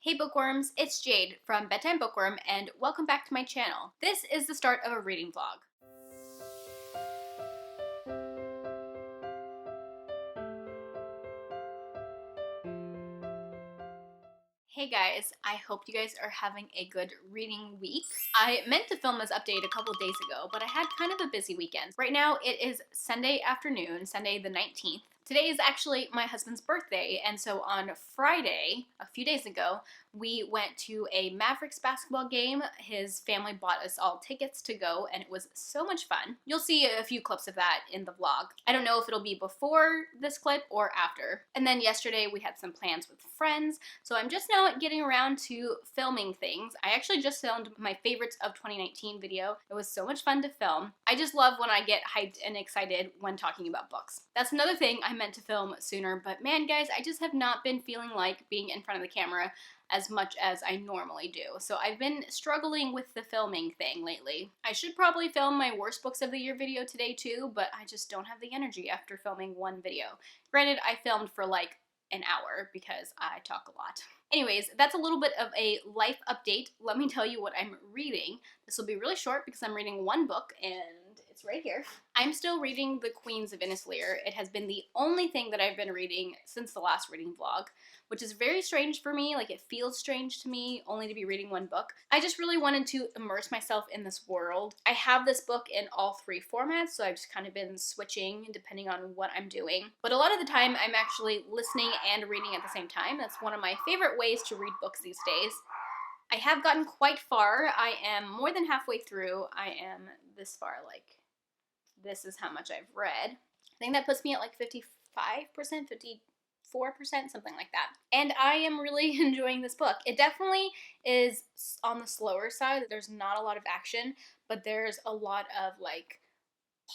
Hey bookworms, it's Jade from Bedtime Bookworm and welcome back to my channel. This is the start of a reading vlog. Hey guys, I hope you guys are having a good reading week. I meant to film this update a couple days ago, but I had kind of a busy weekend. Right now it is Sunday afternoon, Sunday the 19th. Today is actually my husband's birthday, and so on Friday, a few days ago, we went to a Mavericks basketball game. His family bought us all tickets to go, and it was so much fun. You'll see a few clips of that in the vlog. I don't know if it'll be before this clip or after. And then yesterday we had some plans with friends, so I'm just now getting around to filming things. I actually just filmed my favorites of 2019 video. It was so much fun to film. I just love when I get hyped and excited when talking about books. That's another thing I meant to film sooner, but man guys, I just have not been feeling like being in front of the camera as much as I normally do. So I've been struggling with the filming thing lately. I should probably film my worst books of the year video today too, but I just don't have the energy after filming one video. Granted, I filmed for like an hour because I talk a lot. Anyways, that's a little bit of a life update. Let me tell you what I'm reading. This will be really short because I'm reading one book and it's right here. I'm still reading The Queens of Innisleer. It has been the only thing that I've been reading since the last reading vlog, which is very strange for me. Like, it feels strange to me only to be reading one book. I just really wanted to immerse myself in this world. I have this book in all three formats, so I've just kind of been switching depending on what I'm doing. But a lot of the time, I'm actually listening and reading at the same time. That's one of my favorite ways to read books these days. I have gotten quite far. I am more than halfway through. I am this far, like, this is how much I've read. I think that puts me at like 55%, 54%, something like that. And I am really enjoying this book. It definitely is on the slower side. There's not a lot of action, but there's a lot of like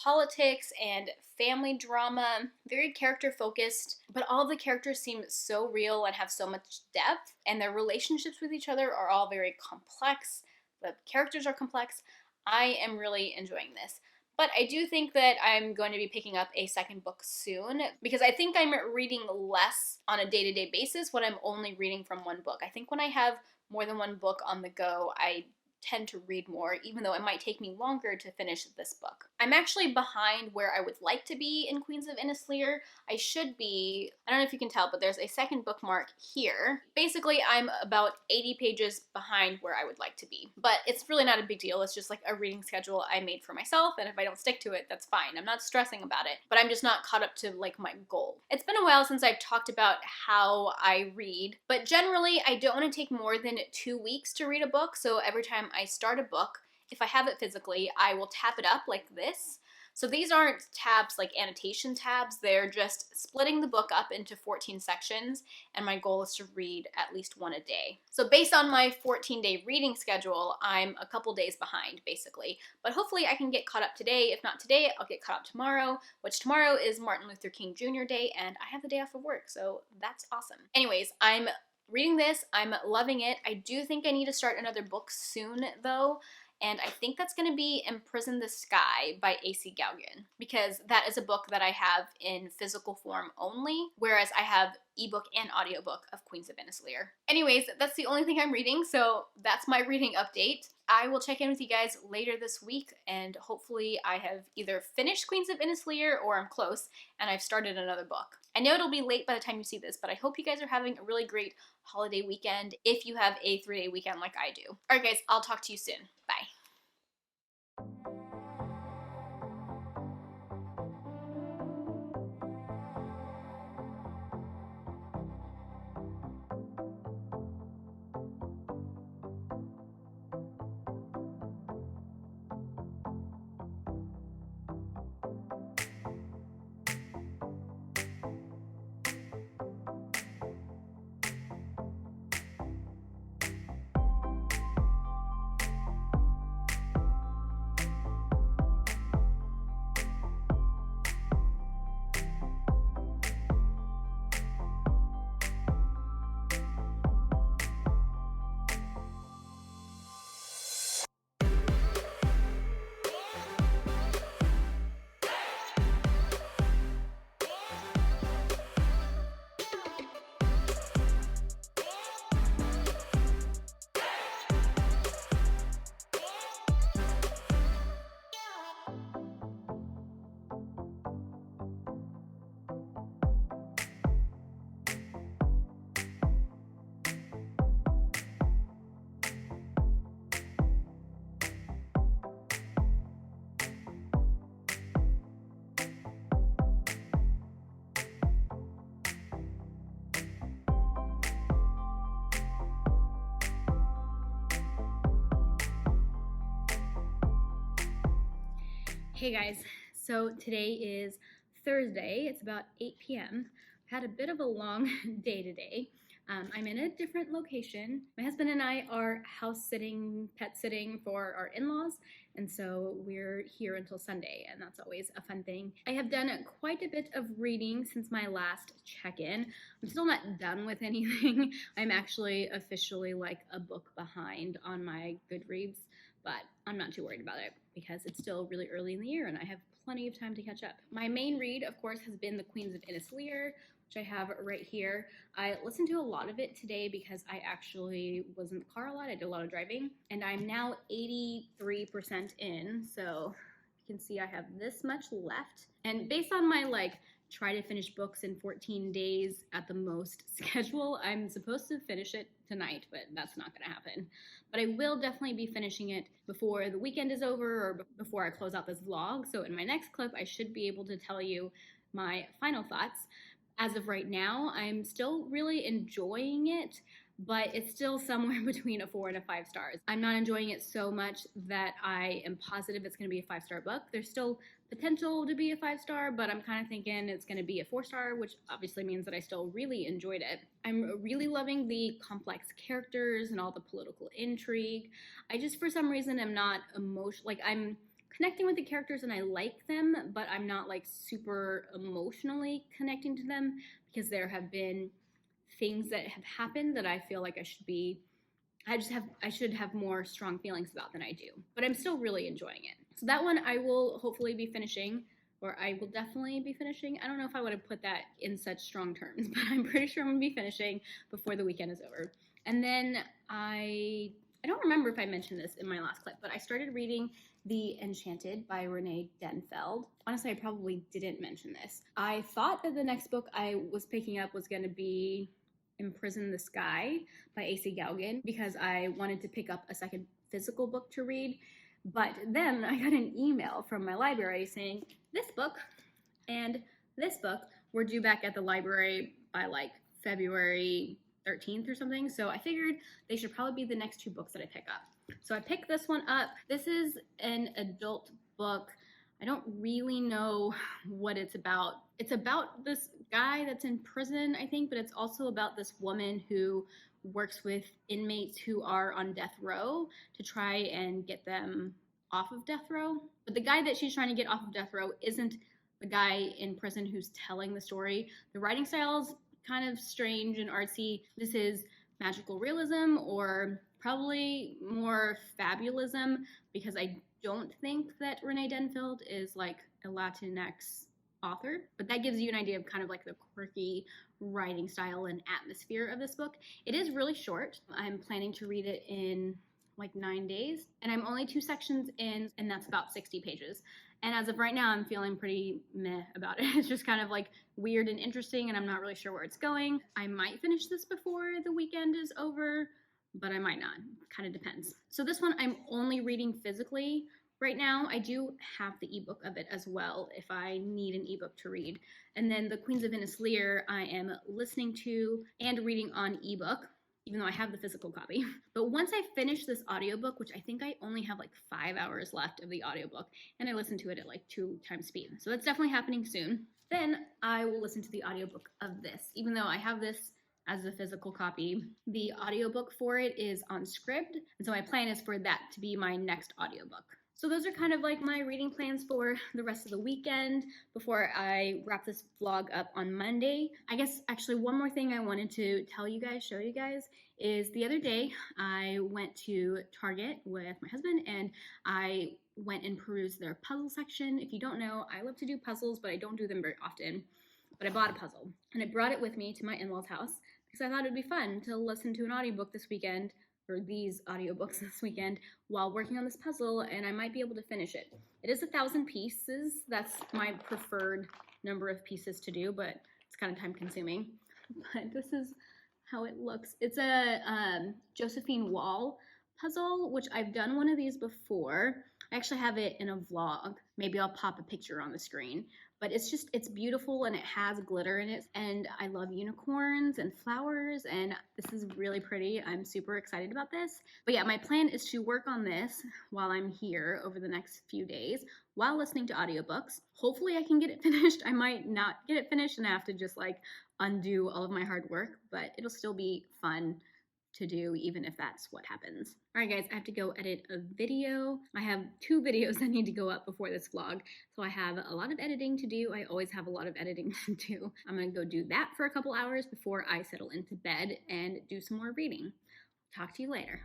politics and family drama, very character focused, but all the characters seem so real and have so much depth, and their relationships with each other are all very complex. The characters are complex. I am really enjoying this. But I do think that I'm going to be picking up a second book soon because I think I'm reading less on a day-to-day basis when I'm only reading from one book. I think when I have more than one book on the go, I tend to read more, even though it might take me longer to finish this book. I'm actually behind where I would like to be in Queens of Innisleer. I should be, I don't know if you can tell, but there's a second bookmark here. Basically, I'm about 80 pages behind where I would like to be. But it's really not a big deal. It's just like a reading schedule I made for myself, and if I don't stick to it, that's fine. I'm not stressing about it, but I'm just not caught up to like my goal. It's been a while since I've talked about how I read, but generally I don't want to take more than 2 weeks to read a book, so every time I start a book, if I have it physically, I will tab it up like this. So these aren't tabs like annotation tabs, they're just splitting the book up into 14 sections, and my goal is to read at least one a day. So based on my 14-day reading schedule, I'm a couple days behind, basically. But hopefully I can get caught up today. If not today, I'll get caught up tomorrow, which tomorrow is Martin Luther King Jr. Day, and I have the day off of work, so that's awesome. Anyways, I'm reading this, I'm loving it. I do think I need to start another book soon, though. And I think that's going to be Imprison the Sky by A.C. Gauguin, because that is a book that I have in physical form only, whereas I have ebook and audiobook of Queens of Innisleer. Anyways, that's the only thing I'm reading, so that's my reading update. I will check in with you guys later this week, and hopefully I have either finished Queens of Innisleer or I'm close, and I've started another book. I know it'll be late by the time you see this, but I hope you guys are having a really great holiday weekend if you have a 3-day weekend like I do. Alright guys, I'll talk to you soon. Bye. Hey guys, so today is Thursday. It's about 8 p.m. I've had a bit of a long day today. I'm in a different location. My husband and I are house sitting, pet sitting for our in-laws, and so we're here until Sunday, and that's always a fun thing. I have done quite a bit of reading since my last check-in. I'm still not done with anything. I'm actually officially like a book behind on my Goodreads, but I'm not too worried about it because it's still really early in the year and I have plenty of time to catch up. My main read, of course, has been The Queens of Lear, which I have right here. I listened to a lot of it today because I actually was in the car a lot. I did a lot of driving, and I'm now 83% in, so you can see I have this much left. And based on my try to finish books in 14 days at the most schedule, I'm supposed to finish it tonight, but that's not gonna happen. But I will definitely be finishing it before the weekend is over or before I close out this vlog. So in my next clip, I should be able to tell you my final thoughts. As of right now, I'm still really enjoying it, but it's still somewhere between a 4 and a 5 stars. I'm not enjoying it so much that I am positive it's gonna be a 5-star book. There's still potential to be a 5-star, but I'm kind of thinking it's gonna be a 4-star, which obviously means that I still really enjoyed it. I'm really loving the complex characters and all the political intrigue. I just, for some reason, am not emotional. I'm connecting with the characters and I like them, but I'm not super emotionally connecting to them because there have been things that have happened that I feel like I should have more strong feelings about than I do. But I'm still really enjoying it. So that one I will hopefully be finishing, or I will definitely be finishing. I don't know if I would have put that in such strong terms, but I'm pretty sure I'm gonna be finishing before the weekend is over. And then I don't remember if I mentioned this in my last clip, but I started reading The Enchanted by Renee Denfeld. Honestly, I probably didn't mention this. I thought that the next book I was picking up was gonna be Imprison the Sky by A.C. Gauguin because I wanted to pick up a second physical book to read. But then I got an email from my library saying this book and this book were due back at the library by February 13th or something. So I figured they should probably be the next 2 books that I pick up. So I picked this one up. This is an adult book. I don't really know what it's about. It's about this guy that's in prison, I think, but it's also about this woman who works with inmates who are on death row to try and get them off of death row. But the guy that she's trying to get off of death row isn't the guy in prison who's telling the story. The writing style's kind of strange and artsy. This is magical realism, or probably more fabulism, because I don't think that Renee Denfeld is a Latinx author, but that gives you an idea of kind of the quirky writing style and atmosphere of this book. It is really short. I'm planning to read it in 9 days, and I'm only 2 sections in, and that's about 60 pages. And as of right now, I'm feeling pretty meh about it. It's just kind of weird and interesting, and I'm not really sure where it's going. I might finish this before the weekend is over, but I might not. Kind of depends. So this one I'm only reading physically right now. I do have the ebook of it as well if I need an ebook to read. And then The Queens of Lear I am listening to and reading on ebook, even though I have the physical copy. But once I finish this audiobook, which I think I only have 5 hours left of the audiobook, and I listen to it at 2 times speed. So that's definitely happening soon. Then I will listen to the audiobook of this. Even though I have this as a physical copy, the audiobook for it is on Scribd, and so my plan is for that to be my next audiobook. So those are kind of my reading plans for the rest of the weekend before I wrap this vlog up on Monday. I guess actually one more thing I wanted to tell you guys, show you guys, is the other day I went to Target with my husband and I went and perused their puzzle section. If you don't know, I love to do puzzles, but I don't do them very often. But I bought a puzzle and I brought it with me to my in-laws' house because I thought it'd be fun to listen to an audiobook this weekend, or these audiobooks this weekend, while working on this puzzle, and I might be able to finish it. It is 1,000 pieces. That's my preferred number of pieces to do, but it's kind of time consuming. But this is how it looks. It's a Josephine Wall puzzle, which I've done one of these before. I actually have it in a vlog. Maybe I'll pop a picture on the screen. but it's beautiful and it has glitter in it, and I love unicorns and flowers, and this is really pretty. I'm super excited about this. But yeah, my plan is to work on this while I'm here over the next few days while listening to audiobooks. Hopefully I can get it finished. I might not get it finished and have to just like undo all of my hard work, but it'll still be fun to do even if that's what happens. All right guys, I have to go edit a video. I have 2 videos that need to go up before this vlog, so I have a lot of editing to do. I always have a lot of editing to do. I'm gonna go do that for a couple hours before I settle into bed and do some more reading. Talk to you later.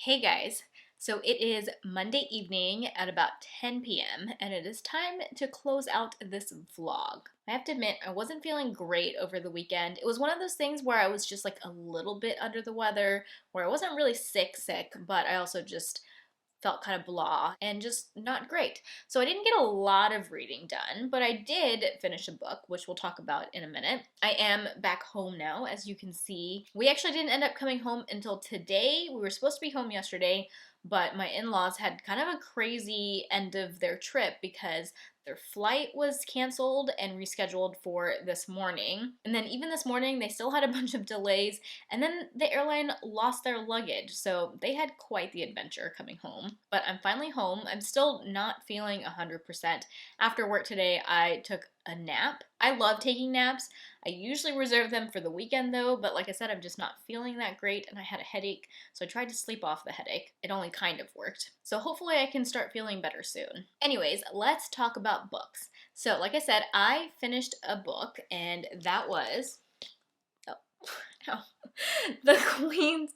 Hey guys, so it is Monday evening at about 10 p.m. and it is time to close out this vlog. I have to admit, I wasn't feeling great over the weekend. It was one of those things where I was just like a little bit under the weather, where I wasn't really sick, but I also just felt kind of blah and just not great. So I didn't get a lot of reading done, but I did finish a book, which we'll talk about in a minute. I am back home now, as you can see. We actually didn't end up coming home until today. We were supposed to be home yesterday, but my in-laws had kind of a crazy end of their trip because their flight was canceled and rescheduled for this morning. And then even this morning, they still had a bunch of delays. And then the airline lost their luggage. So they had quite the adventure coming home. But I'm finally home. I'm still not feeling 100%. After work today, I took a nap. I love taking naps. I usually reserve them for the weekend though, but like I said, I'm just not feeling that great and I had a headache, so I tried to sleep off the headache. It only kind of worked. So hopefully I can start feeling better soon. Anyways, let's talk about books. So like I said, I finished a book and that was, The Queen's,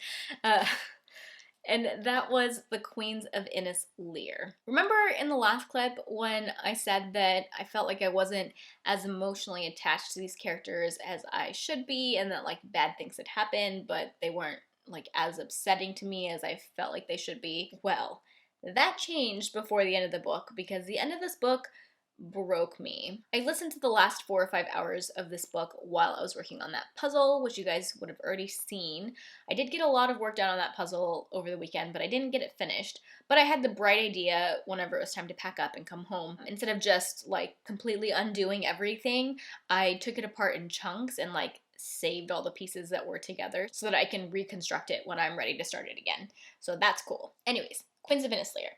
and that was The Queens of Innis Lear. Remember in the last clip when I said that I felt like I wasn't as emotionally attached to these characters as I should be, and that like bad things had happened, but they weren't like as upsetting to me as I felt like they should be? Well, that changed before the end of the book, because the end of this book broke me. I listened to the last 4 or 5 hours of this book while I was working on that puzzle, which you guys would have already seen. I did get a lot of work done on that puzzle over the weekend, but I didn't get it finished. But I had the bright idea whenever it was time to pack up and come home. Instead of just like completely undoing everything, I took it apart in chunks and like saved all the pieces that were together so that I can reconstruct it when I'm ready to start it again. So that's cool. Anyways, Queens of Innis Lear.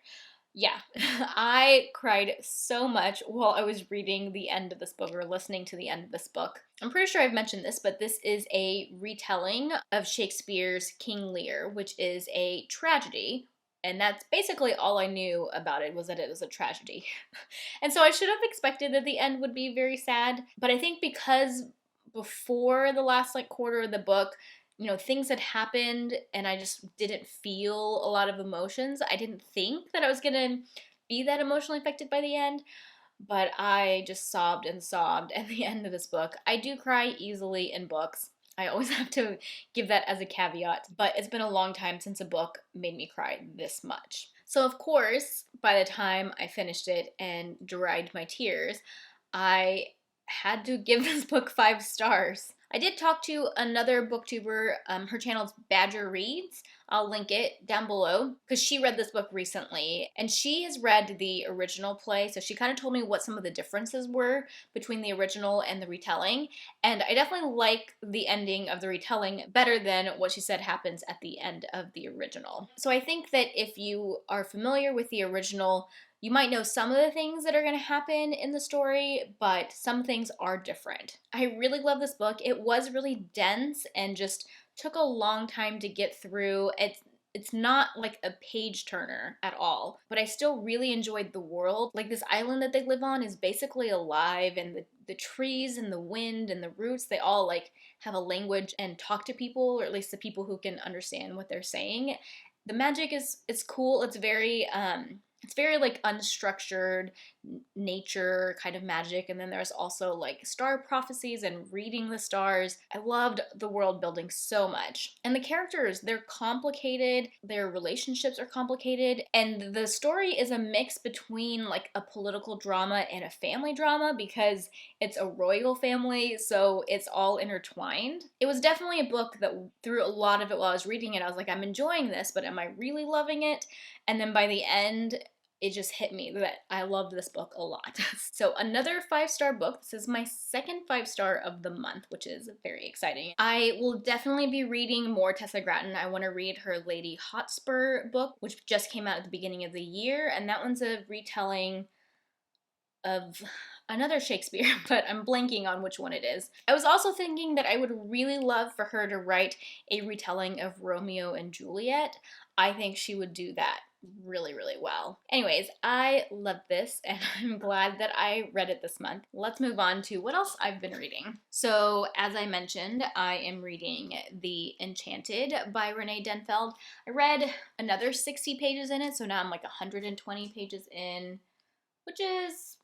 Yeah, I cried so much while I was reading the end of this book or listening to the end of this book. I'm pretty sure I've mentioned this, but this is a retelling of Shakespeare's King Lear, which is a tragedy. And that's basically all I knew about it, was that it was a tragedy. And so I should have expected that the end would be very sad. But I think because before the last like quarter of the book, you know, things had happened and I just didn't feel a lot of emotions. I didn't think that I was gonna be that emotionally affected by the end, but I just sobbed and sobbed at the end of this book. I do cry easily in books. I always have to give that as a caveat, but it's been a long time since a book made me cry this much. So of course, by the time I finished it and dried my tears, I had to give this book 5 stars. I did talk to another booktuber, her channel's Badger Reads. I'll link it down below, because she read this book recently, and she has read the original play, so she kind of told me what some of the differences were between the original and the retelling, and I definitely like the ending of the retelling better than what she said happens at the end of the original. So I think that if you are familiar with the original, you might know some of the things that are going to happen in the story, but some things are different. I really love this book. It was really dense and just took a long time to get through. It's It's not like a page turner at all, but I still really enjoyed the world. Like this island that they live on is basically alive, and the trees and the wind and the roots, they all like have a language and talk to people, or at least the people who can understand what they're saying. The magic is it's cool. It's very like unstructured nature kind of magic, and then there's also like star prophecies and reading the stars. I loved the world building so much, and the characters, they're complicated, their relationships are complicated, and the story is a mix between like a political drama and a family drama because it's a royal family, so it's all intertwined. It was definitely a book that through a lot of it while I was reading it, I was like, I'm enjoying this, but am I really loving it? And then by the end, it just hit me that I loved this book a lot. So another 5-star book. This is my second 5-star of the month, which is very exciting. I will definitely be reading more Tessa Gratton. I want to read her Lady Hotspur book, which just came out at the beginning of the year, and that one's a retelling of another Shakespeare, but I'm blanking on which one it is. I was also thinking that I would really love for her to write a retelling of Romeo and Juliet. I think she would do that really, really well. Anyways, I love this, and I'm glad that I read it this month. Let's move on to what else I've been reading. So, as I mentioned, I am reading The Enchanted by Renee Denfeld. I read another 60 pages in it, so now I'm like 120 pages in, which is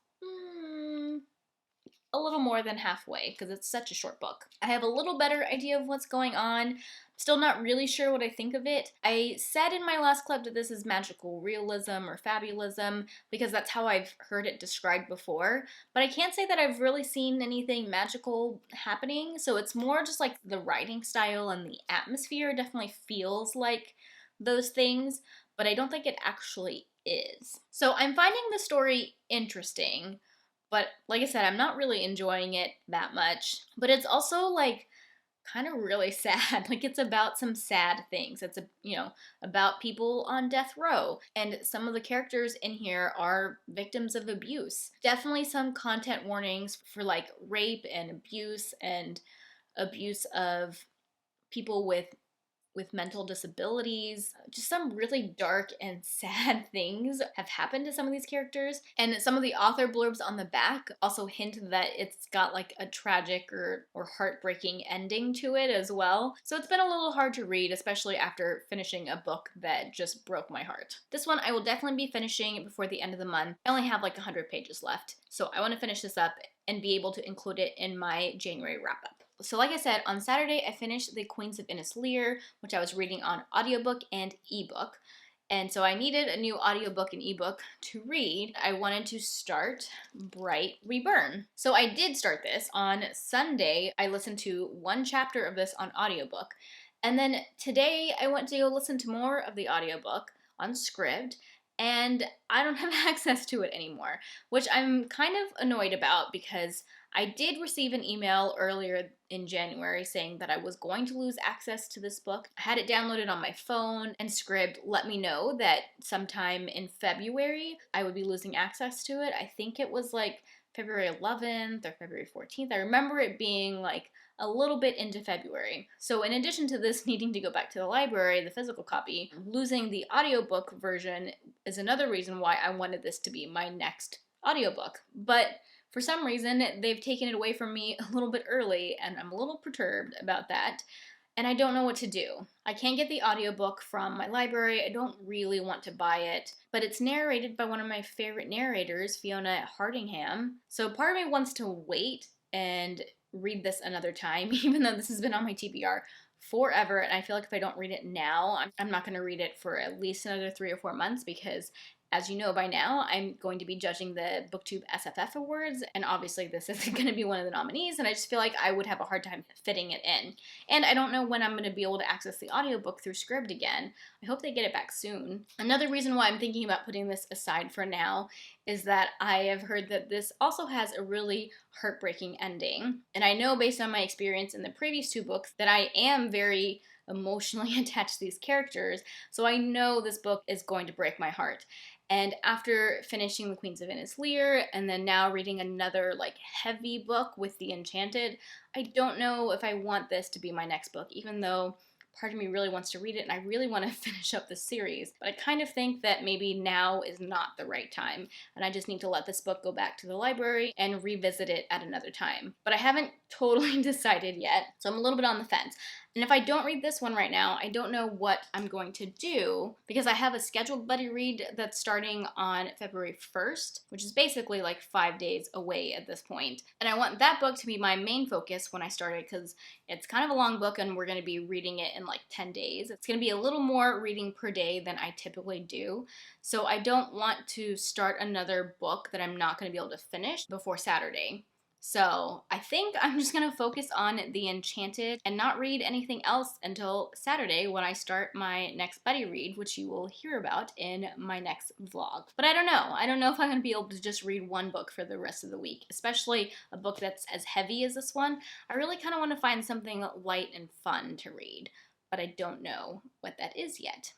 a little more than halfway because it's such a short book. I have a little better idea of what's going on. Still not really sure what I think of it. I said in my last clip that this is magical realism or fabulism because that's how I've heard it described before, but I can't say that I've really seen anything magical happening, so it's more just like the writing style and the atmosphere definitely feels like those things, but I don't think it actually is. So I'm finding the story interesting, but like I said, I'm not really enjoying it that much. But it's also like kind of really sad. Like it's about some sad things. It's about people on death row, and some of the characters in here are victims of abuse. Definitely some content warnings for like rape and abuse of people with mental disabilities. Just some really dark and sad things have happened to some of these characters. And some of the author blurbs on the back also hint that it's got like a tragic or heartbreaking ending to it as well. So it's been a little hard to read, especially after finishing a book that just broke my heart. This one I will definitely be finishing before the end of the month. I only have like 100 pages left, so I want to finish this up and be able to include it in my January wrap-up. So like I said, on Saturday I finished The Queens of Innis Lear, which I was reading on audiobook and ebook. And so I needed a new audiobook and ebook to read. I wanted to start Bright Reburn. So I did start this. On Sunday, I listened to one chapter of this on audiobook. And then today I went to go listen to more of the audiobook on Scribd, and I don't have access to it anymore, which I'm kind of annoyed about because I did receive an email earlier in January saying that I was going to lose access to this book. I had it downloaded on my phone, and Scribd let me know that sometime in February I would be losing access to it. I think it was like February 11th or February 14th. I remember it being like a little bit into February. So in addition to this needing to go back to the library, the physical copy, losing the audiobook version is another reason why I wanted this to be my next audiobook. But for some reason, they've taken it away from me a little bit early, and I'm a little perturbed about that, and I don't know what to do. I can't get the audiobook from my library. I don't really want to buy it, but it's narrated by one of my favorite narrators, Fiona Hardingham. So part of me wants to wait and read this another time, even though this has been on my TBR forever, and I feel like if I don't read it now, I'm not going to read it for at least another 3 or 4 months because, as you know by now, I'm going to be judging the BookTube SFF Awards, and obviously this isn't going to be one of the nominees, and I just feel like I would have a hard time fitting it in. And I don't know when I'm going to be able to access the audiobook through Scribd again. I hope they get it back soon. Another reason why I'm thinking about putting this aside for now is that I have heard that this also has a really heartbreaking ending. And I know based on my experience in the previous 2 books that I am very emotionally attached to these characters, so I know this book is going to break my heart. And after finishing The Queens of Innis Lear and then now reading another like heavy book with The Enchanted, I don't know if I want this to be my next book, even though part of me really wants to read it and I really want to finish up the series, but I kind of think that maybe now is not the right time and I just need to let this book go back to the library and revisit it at another time. But I haven't totally decided yet, so I'm a little bit on the fence. And if I don't read this one right now, I don't know what I'm going to do because I have a scheduled buddy read that's starting on February 1st, which is basically like 5 days away at this point. And I want that book to be my main focus when I start it because it's kind of a long book and we're going to be reading it in like 10 days. It's going to be a little more reading per day than I typically do. So I don't want to start another book that I'm not going to be able to finish before Saturday. So I think I'm just going to focus on The Enchanted and not read anything else until Saturday when I start my next buddy read, which you will hear about in my next vlog. But I don't know. I don't know if I'm going to be able to just read one book for the rest of the week, especially a book that's as heavy as this one. I really kind of want to find something light and fun to read, but I don't know what that is yet.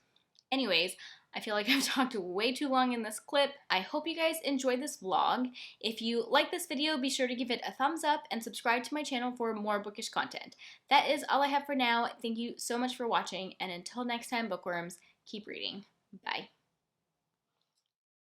Anyways, I feel like I've talked way too long in this clip. I hope you guys enjoyed this vlog. If you like this video, be sure to give it a thumbs up and subscribe to my channel for more bookish content. That is all I have for now. Thank you so much for watching, and until next time, bookworms, keep reading. Bye.